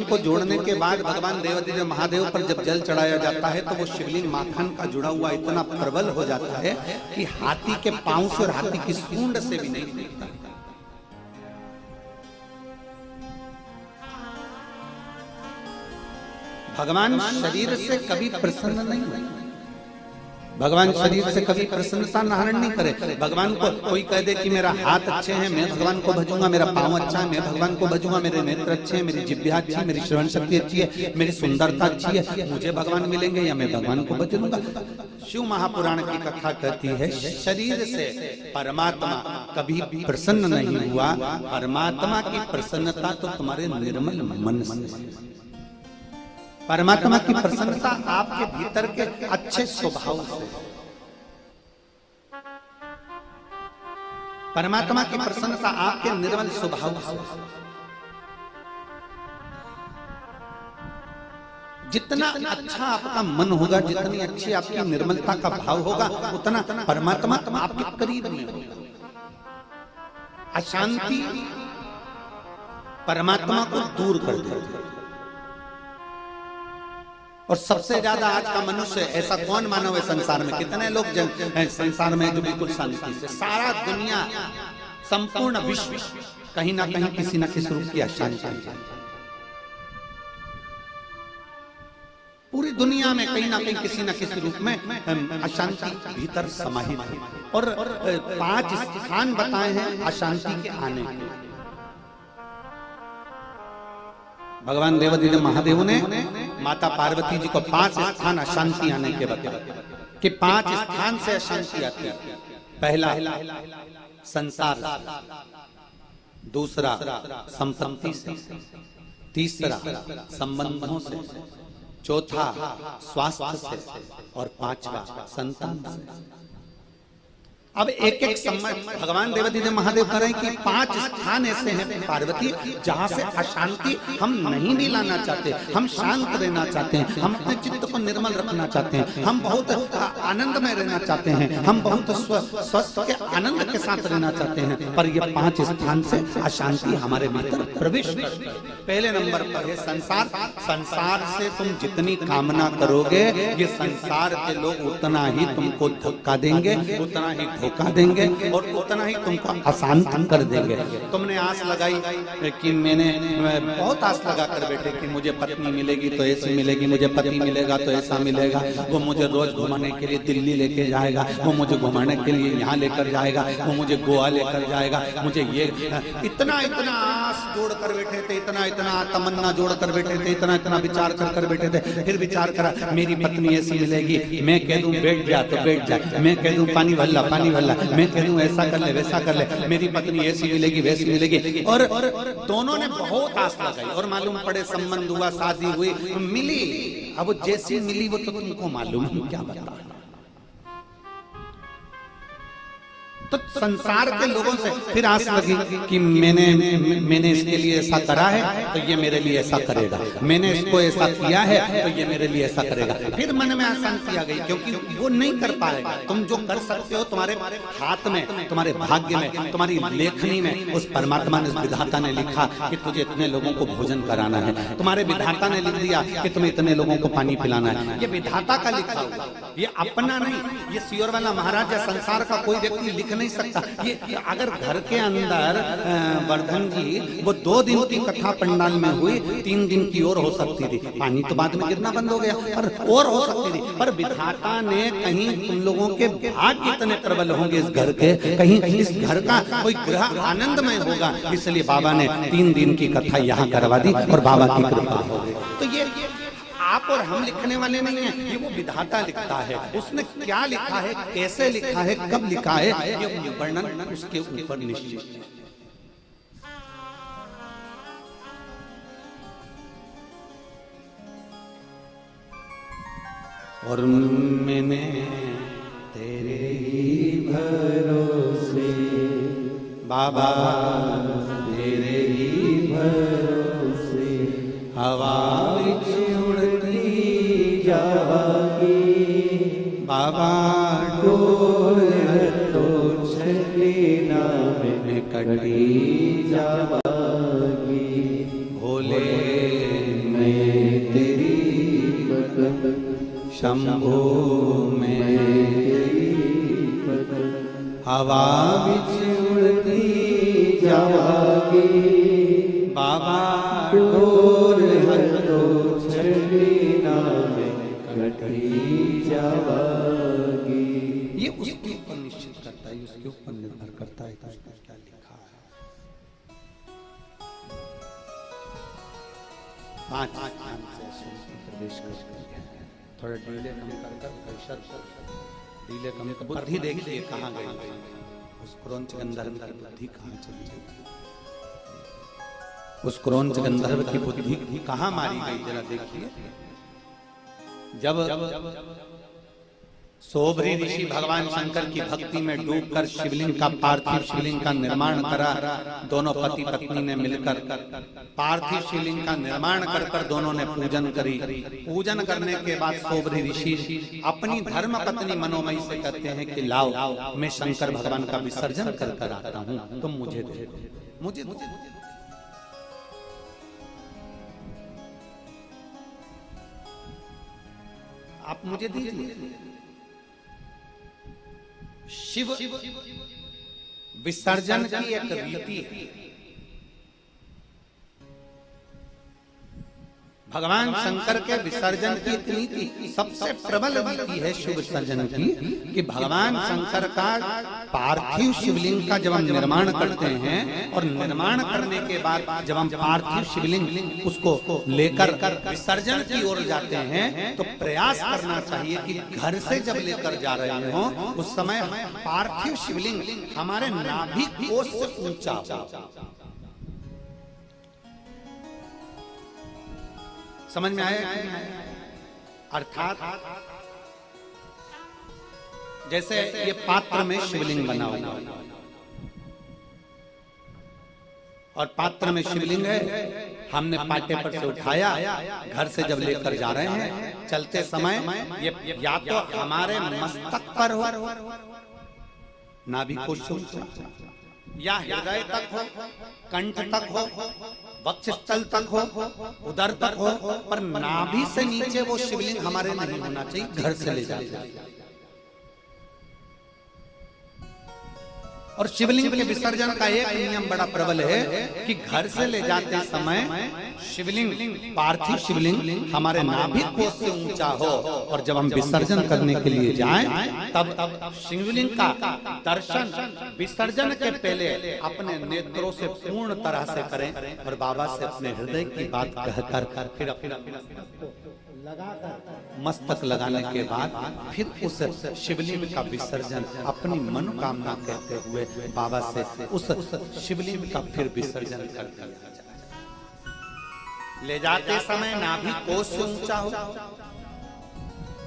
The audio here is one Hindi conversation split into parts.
को जोड़ने के बाद भगवान देवादिदेव महादेव पर जब जल चढ़ाया जाता है तो वो शिवलिंग माखन का जुड़ा हुआ इतना प्रबल हो जाता है कि हाथी के पांव से और हाथी की सूंड से भी नहीं टूटता। भगवान शरीर से कभी प्रसन्न नहीं हुए, भगवान शरीर से कभी प्रसन्नता धारण नहीं करे। भगवान को कोई कह दे कि मेरा हाथ अच्छे हैं, मैं भगवान को भजूंगा, मेरा पांव अच्छा है, मैं भगवान को भजूंगा, मेरे नेत्र अच्छे हैं, मेरी जिह्वा अच्छी है, मेरी श्रवण शक्ति अच्छी है, मेरी सुंदरता अच्छी है, मुझे भगवान मिलेंगे या मैं भगवान को भज लूंगा। शिव महापुराण की कथा कहती है शरीर से परमात्मा कभी प्रसन्न नहीं हुआ, परमात्मा की प्रसन्नता तो तुम्हारे निर्मल मन से, परमात्मा की प्रसन्नता आपके भीतर के अच्छे स्वभाव से, परमात्मा की प्रसन्नता आपके निर्मल स्वभाव से। जितना अच्छा आपका मन होगा, जितनी अच्छी आपकी निर्मलता का भाव होगा, उतना परमात्मा आपके करीब में होगा। अशांति परमात्मा को दूर कर देती है। और सबसे ज्यादा आज का मनुष्य ऐसा कौन मानव है संसार में, कितने लोग हैं संसार में जो बिल्कुल शांति से, सारा दुनिया संपूर्ण विश्व कहीं ना कहीं किसी न किसी रूप की अशांति है। पूरी दुनिया में कहीं ना कहीं किसी न किसी रूप में अशांति भीतर समाहित है। और 5 स्थान बताए हैं अशांति के आने के। भगवान देवादिदेव महादेव ने माता पार्वती जी को 5 स्थान अशांति आने के बताया कि 5 स्थान से अशांति आती है। पहला संसार, दूसरा संपत्ति से, तीसरा संबंधों से, चौथा स्वास्थ्य से और 5वां संतान से। अब एक एक समय भगवान देवादिदेव महादेव कह रहे हैं कि 5 स्थान ऐसे हैं पार्वती जहां से अशांति हम नहीं भी लाना चाहते, हम शांत रहना चाहते हैं, हम अपने चित्त को निर्मल रखना चाहते हैं, हम बहुत आनंद में रहना चाहते हैं, हम बहुत स्वस्थ के आनंद के साथ रहना चाहते हैं, पर ये 5 स्थान से अशांति हमारे भीतर प्रवेश करती है। पहले नंबर पर है संसार। संसार से तुम जितनी कामना करोगे ये संसार के लोग उतना ही तुमको धक्का देंगे, उतना ही धोखा देंगे और उतना ही तुमको अशांत कर देंगे। तुमने आस लगाई कि मैंने बहुत आस लगा कर बैठे कि मुझे पत्नी मिलेगी तो ऐसी मिलेगी, मुझे पति मिलेगा तो ऐसा मिलेगा, वो मुझे रोज घुमाने के लिए दिल्ली लेके जाएगा, वो मुझे घुमाने के लिए यहाँ लेकर जाएगा, वो मुझे गोवा लेकर जाएगा, मुझे ये इतना इतना आस जोड़ कर बैठे थे, इतना इतना तमन्ना जोड़ कर बैठे थे, इतना इतना विचार कर बैठे थे। फिर विचार करा मेरी पत्नी ऐसी मिलेगी, मैं कह दूं बैठ जा तो बैठ जा, मैं कह दूं पानी भल्ला पानी भल्ला, मैं कह दूं ऐसा कर ले वैसा कर ले, मेरी पत्नी ऐसी मिलेगी वैसी मिलेगी। और दोनों ने बहुत आस लगाई और मालूम पड़े संबंध हुआ, शादी हुई, मिली। अब जैसी मिली वो तो तुमको मालूम है क्या बता। तो संसार के लोगों से फिर आस लगी कि मैंने इसके लिए ऐसा करा है तो ये मेरे लिए ऐसा करेगा, मैंने इसको ऐसा किया है तो ये मेरे लिए ऐसा करेगा। फिर मन में अशांति आ गई क्योंकि वो नहीं कर पाएगा। तुम जो कर सकते हो तुम्हारे हाथ में, तुम्हारे भाग्य में, तुम्हारी लेखनी में उस परमात्मा ने, उस विधाता ने लिखा कि तुझे इतने लोगों को भोजन कराना है, तुम्हारे विधाता ने लिख दिया कि तुम्हें इतने लोगों को पानी पिलाना है। ये विधाता का लिखा हुआ, ये अपना नहीं, ये सियोर वाला महाराज या संसार का कोई व्यक्ति लिख नहीं सकता। ये अगर घर के अंदर वर्धन जी वो 2 दिन की कथा पंडाल में हुई, 3 दिन की और हो सकती थी, पानी तो बाद में गिरना बंद हो गया, पर और हो सकती थी। पर विधाता ने कहीं तुम लोगों के भाग्य इतने प्रबल होंगे इस घर के, कहीं इस घर का कोई ग्रह आनंदमय होगा, इसलिए बाबा ने 3 दिन की कथा यहाँ करवा दी और बाबा की कृपा हो गई। तो ये आप और हम लिखने वाले नहीं हैं, ये वो विधाता लिखता है। उसने क्या लिखा है, कैसे लिखा है, कब लिखा है, ये वर्णन उसके ऊपर निश्चित है। और मैंने तेरे ही भरोसे बाबा, तेरे ही भरोसे हवा बाबा डोल तो छलीना में कटी जावागी, भोले शंभो में हवा बिच उड़ती जावागी, बाबा ढोर हलो छड़ी नाम कटी जावागी। ये उसके ऊपर निश्चित करता है, उसके ऊपर निर्भर करता है कि उसने क्या लिखा है। 5 नाम से प्रवेश करते हैं। थोड़ा डीले कम कर डीले कम कर। बुद्धि देखिए कहाँ गई, उस क्रौंच गंधर्व की बुद्धि कहाँ चली गई, उस क्रौंच गंधर्व की बुद्धि कहाँ मारी गई, जरा देखिए। जब सोबरी ऋषि भगवान शंकर की भक्ति में डूबकर शिवलिंग का, पार्थिव शिवलिंग का निर्माण करा, दोनों पति पत्नी ने मिलकर पार्थिव शिवलिंग का निर्माण कर दोनों ने पूजन करी। पूजन करने के बाद सोबरी ऋषि अपनी धर्म पत्नी मनोमयी से कहते हैं कि लाओ मैं शंकर भगवान का विसर्जन कर आता हूँ, तुम मुझे दे, मुझे आप मुझे दीजिए। शिव विसर्जन की एक रीति है। भगवान शंकर के विसर्जन की रीति सबसे प्रबल रीति है शिव विसर्जन की, कि भगवान शंकर का पार्थिव शिवलिंग का जब हम निर्माण करते हैं और निर्माण करने के बाद जब हम पार्थिव शिवलिंग उसको लेकर विसर्जन की ओर जाते हैं तो प्रयास करना चाहिए कि घर से जब लेकर जा रहे हो उस समय पार्थिव शिवलिंग हमारे नाभि कोश से ऊंचा हो। समझ में आया? अर्थात जैसे ये पात्र में शिवलिंग बना हुआ और पात्र में शिवलिंग है, हमने पाटे पर से उठाया, घर से जब लेकर जा रहे हैं चलते समय ये या तो हमारे मस्तक पर हो, नाभि कोश से या हृदय तक हो, कंठ तक हो, वक्षस्थल तक हो, उदर तक हो, पर नाभि से नीचे वो शिवलिंग हमारे नहीं होना चाहिए, घर से ले जाते। और शिवलिंग के विसर्जन का एक नियम बड़ा प्रबल है कि घर से ले जाते समय शिवलिंग, पार्थिव शिवलिंग हमारे नाभि कोश से ऊंचा हो और जब हम विसर्जन करने के लिए जाएं तब शिवलिंग का दर्शन विसर्जन के पहले अपने नेत्रों से पूर्ण तरह से करें और बाबा से अपने हृदय की बात कहकर फिर अपना मस्तक लगाने के बाद फिर उस शिवलिंग का विसर्जन अपनी मनोकामना कहते हुए बाबा से उस शिवलिंग का फिर विसर्जन कर दिया जाए। ले जाते समय नाभि कोश से ऊंचा हो,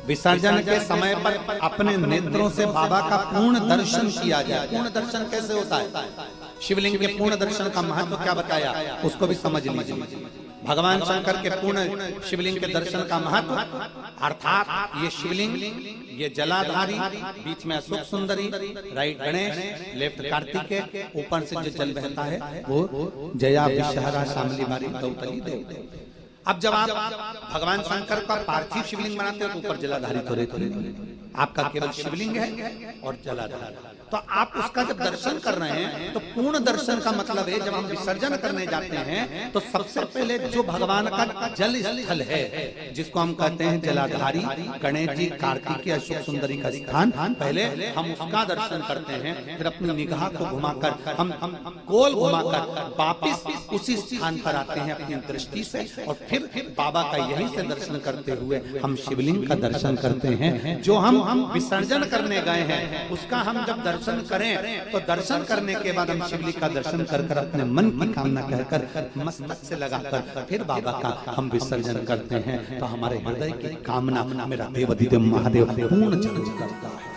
विसर्जन के समय पर अपने नेत्रों से बाबा का पूर्ण दर्शन किया जाए। पूर्ण दर्शन कैसे होता है? शिवलिंग के पूर्ण दर्शन का महत्व क्या बताया उसको भी समझ लीजिए। भगवान शंकर के पूर्ण शिवलिंग के दर्शन का महत्व अर्थात ये शिवलिंग, ये जलाधारी, बीच में अशोक सुंदरी, राइट गणेश, लेफ्ट कार्तिकेय, ऊपर से जो जल बहता है वो जया विषहरा शामली बारी दौतली देव। अब जब आप भगवान शंकर का पार्थिव शिवलिंग बनाते हो तो ऊपर जलाधारी तो रहते, आपका केवल शिवलिंग है और जलाधारी, तो आप उसका जब दर्शन कर रहे हैं तो पूर्ण दर्शन का मतलब है जब हम विसर्जन करने जाते हैं तो सबसे पहले जो भगवान का जल स्थल है जिसको हम कहते हैं जलाधारी, गणेश जी, कार्तिकेय, अशोक सुंदरी का स्थान, पहले हम उसका दर्शन करते हैं। फिर अपनी निगाह को घुमाकर हम गोल घुमाकर वापिस उसी स्थान पर आते हैं अपनी दृष्टि से और फिर बाबा का यहीं से दर्शन करते हुए हम शिवलिंग का दर्शन करते हैं। जो हम विसर्जन करने गए हैं उसका हम जब दर्शन करें तो दर्शन करने के बाद हम शिवलिंग का दर्शन कर अपने मन की कामना कहकर मस्तक से लगाकर फिर बाबा का हम विसर्जन करते हैं तो हमारे हृदय की कामना मेरा देवाधिदेव महादेव पूर्ण जन्म करता है।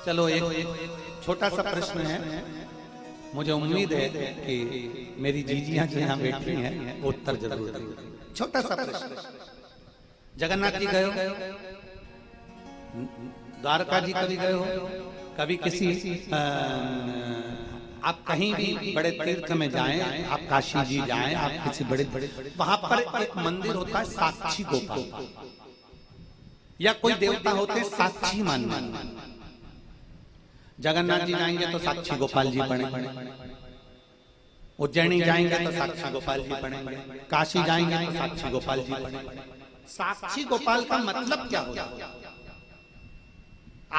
चलो एक छोटा सा प्रश्न है, मुझे उम्मीद है कि मेरी जीजियां जो यहाँ बैठी हैं वो उत्तर जरूर देंगी। छोटा सा प्रश्न, जगन्नाथ जी गए हो, द्वारका जी कभी गए हो, कभी किसी आप कहीं भी बड़े तीर्थ में जाएं, आप काशी जी जाएं, आप किसी बड़े वहां पर एक मंदिर होता है साक्षी गोपाल, या कोई देवता होते हैं साक्षी मानना। जगन्नाथ जी जाएंगे तो साक्षी गोपाल जी पढ़ेंगे, उज्जैनी जाएंगे तो साक्षी गोपाल जी पढ़ेंगे, काशी जाएंगे तो साक्षी गोपाल जी पढ़ेंगे। साक्षी गोपाल का मतलब क्या होता है?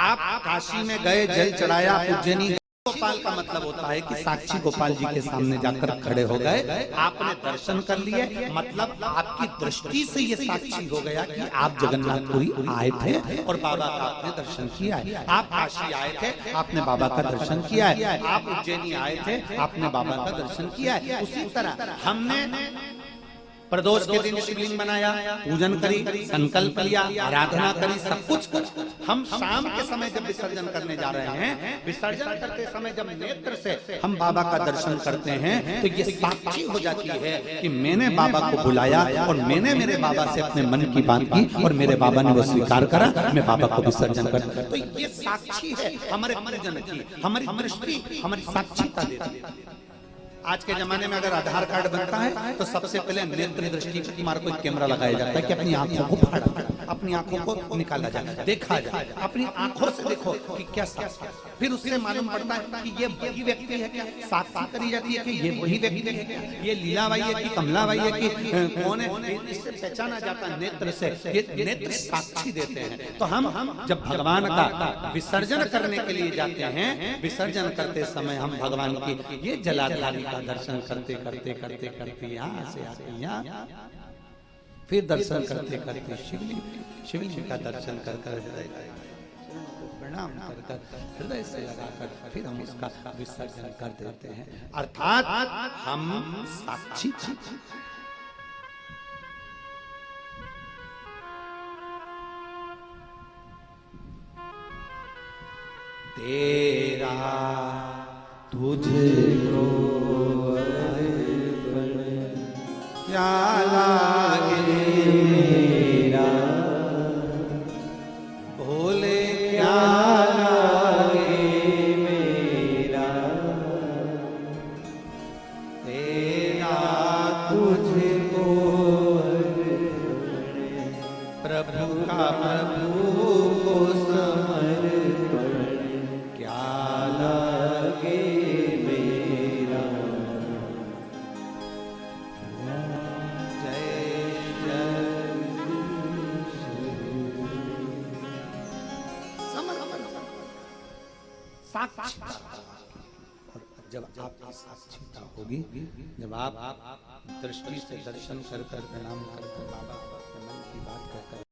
आप काशी में गए, जल चढ़ाया, उज्जैनी, गोपाल का मतलब होता है कि साक्षी गोपाल जी के सामने जाकर खड़े हो गए, आपने दर्शन कर लिए, मतलब आपकी दृष्टि से ये साक्षी हो गया कि आप जगन्नाथपुरी आए थे और बाबा का आपने दर्शन किया है। आप काशी आए थे, आपने बाबा का दर्शन किया है। आप उज्जैनी आए थे, आपने बाबा का दर्शन किया है। उसी तरह हमने प्रदोष के दिन शिवलिंग बनाया, पूजन करी, संकल्प लिया, आराधना करी, सब कुछ करा। हम शाम के समय जब विसर्जन करने जा रहे हैं, विसर्जन करते समय जब नेत्र से हम बाबा का दर्शन करते हैं तो ये साक्षी हो जाती है कि मैंने बाबा को बुलाया और मैंने मेरे बाबा से अपने मन की बात की और मेरे बाबा ने वो स्वीकार करा, मैं बाबा को विसर्जन करता। तो ये साक्षी है हमारे पूजन की, हमारी दृष्टि, हमारी साक्षीता देती है। आज के जमाने में अगर आधार कार्ड बनता है तो सबसे पहले नेत्र दृष्टि पर तुम्हारा कोई कैमरा लगाया जाता है कि अपनी आंखों को फाड़ा जाए, अपनी आंखों को निकाला जाए, देखा जाए, अपनी आंखों से देखो कि क्या साक्षी। फिर उससे मालूम पड़ता है कि ये वही व्यक्ति है क्या, साक्षी करी जाती है कि ये वही व्यक्ति है क्या, ये लीलाबाई है कि कमलाबाई है कि कौन है, इससे पहचाना जाता है नेत्र से। ये नेत्र साक्षी देते हैं। तो हम जब भगवान का विसर्जन करने के लिए जाते हैं, विसर्जन करते समय हम भगवान की ये जलाधारी का दर्शन करते करते करते करते यहाँ से आते यहाँ, फिर दर्शन करते करते शिवलिंग का दर्शन कर कर प्रणाम कर कर हृदय से लगाकर फिर हम उसका विसर्जन कर देते हैं। अर्थात हम साक्षी तेरा तुझको क्या लागे मेरा, भोले क्या लागे मेरा, तेरा तुझको प्रभु का प्रभु को समर्पण, क्या लागे मेरा। जब आपकी साक्षीता होगी, जब आप दृष्टि से दर्शन कर कर प्रणाम कर कर